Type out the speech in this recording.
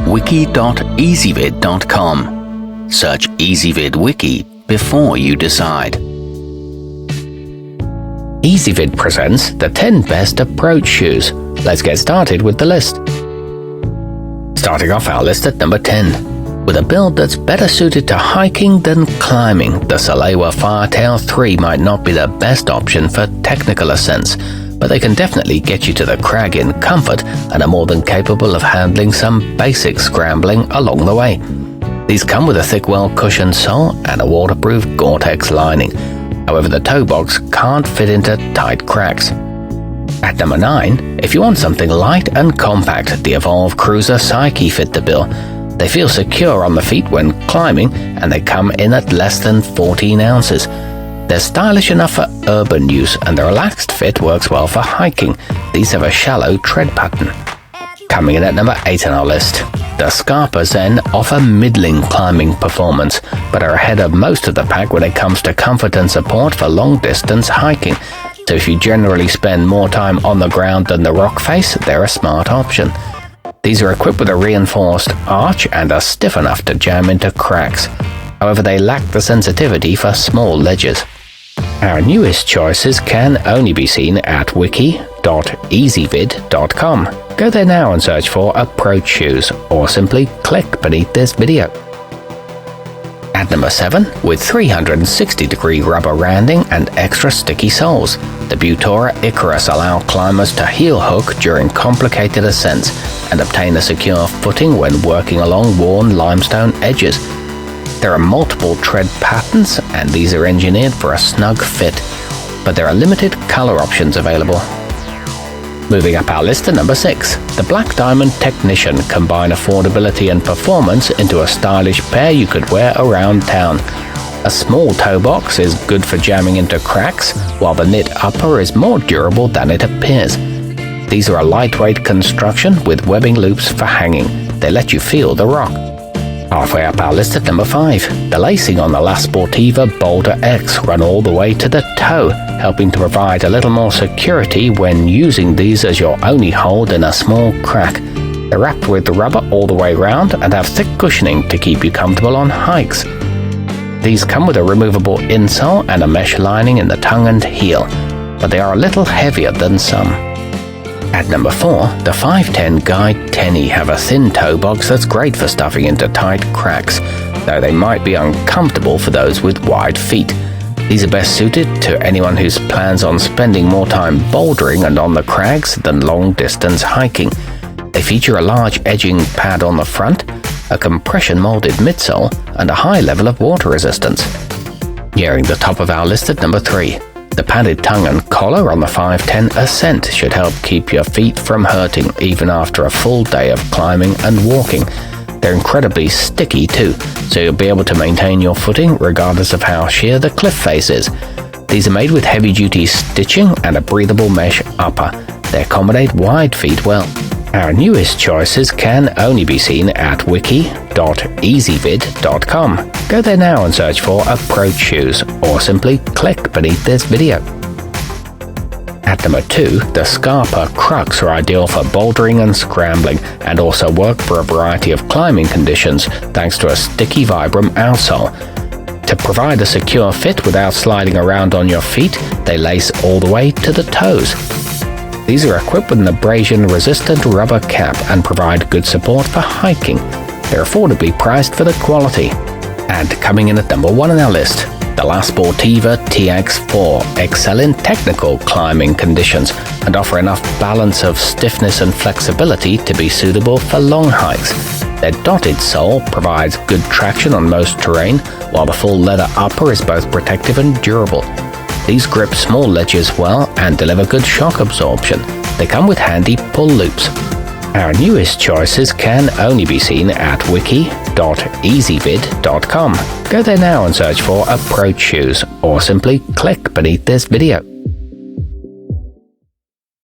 wiki.ezvid.com. Search Ezvid Wiki before you decide. Ezvid presents the 10 best approach shoes. Let's get started with the list. Starting off our list at number 10. With a build that's better suited to hiking than climbing, the Salewa Firetail 3 might not be the best option for technical ascents, but they can definitely get you to the crag in comfort and are more than capable of handling some basic scrambling along the way. These come with a thick, well-cushioned sole and a waterproof Gore-Tex lining. However, the toe box can't fit into tight cracks. At number 9, if you want something light and compact, the Evolve Cruzer Psyche fit the bill. They feel secure on the feet when climbing, and they come in at less than 14 ounces. They're stylish enough for urban use, and the relaxed fit works well for hiking. These have a shallow tread pattern. Coming in at number 8 on our list. The Scarpa Zen offer middling climbing performance, but are ahead of most of the pack when it comes to comfort and support for long-distance hiking. So if you generally spend more time on the ground than the rock face, they're a smart option. These are equipped with a reinforced arch and are stiff enough to jam into cracks. However, they lack the sensitivity for small ledges. Our newest choices can only be seen at wiki.ezvid.com. Go there now and search for approach shoes, or simply click beneath this video. At number 7, with 360-degree rubber randing and extra sticky soles, the Butora Icarus allow climbers to heel hook during complicated ascents and obtain a secure footing when working along worn limestone edges. There are multiple tread patterns, and these are engineered for a snug fit, but there are limited color options available. Moving up our list to number 6, the Black Diamond Technician combine affordability and performance into a stylish pair you could wear around town. A small toe box is good for jamming into cracks, while the knit upper is more durable than it appears. These are a lightweight construction with webbing loops for hanging. They let you feel the rock. Halfway up our list at number 5, the lacing on the La Sportiva Boulder X run all the way to the toe, helping to provide a little more security when using these as your only hold in a small crack. They're wrapped with rubber all the way around and have thick cushioning to keep you comfortable on hikes. These come with a removable insole and a mesh lining in the tongue and heel, but they are a little heavier than some. At number 4, the 510 Guide Tennie have a thin toe box that's great for stuffing into tight cracks, though they might be uncomfortable for those with wide feet. These are best suited to anyone who plans on spending more time bouldering and on the crags than long-distance hiking. They feature a large edging pad on the front, a compression-molded midsole, and a high level of water resistance. Nearing the top of our list at number 3. The padded tongue and collar on the 510 Aescent should help keep your feet from hurting even after a full day of climbing and walking. They're incredibly sticky too, so you'll be able to maintain your footing regardless of how sheer the cliff face is. These are made with heavy-duty stitching and a breathable mesh upper. They accommodate wide feet well. Our newest choices can only be seen at wiki.ezvid.com. Go there now and search for approach shoes, or simply click beneath this video. At number 2, the Scarpa Crux are ideal for bouldering and scrambling, and also work for a variety of climbing conditions thanks to a sticky Vibram outsole. To provide a secure fit without sliding around on your feet, they lace all the way to the toes. These are equipped with an abrasion-resistant rubber cap and provide good support for hiking. They're affordably priced for the quality. And coming in at number 1 on our list, the La Sportiva TX4 excel in technical climbing conditions and offer enough balance of stiffness and flexibility to be suitable for long hikes. Their dotted sole provides good traction on most terrain, while the full leather upper is both protective and durable. These grip small ledges well and deliver good shock absorption. They come with handy pull loops. Our newest choices can only be seen at wiki.ezvid.com. Go there now and search for approach shoes, or simply click beneath this video.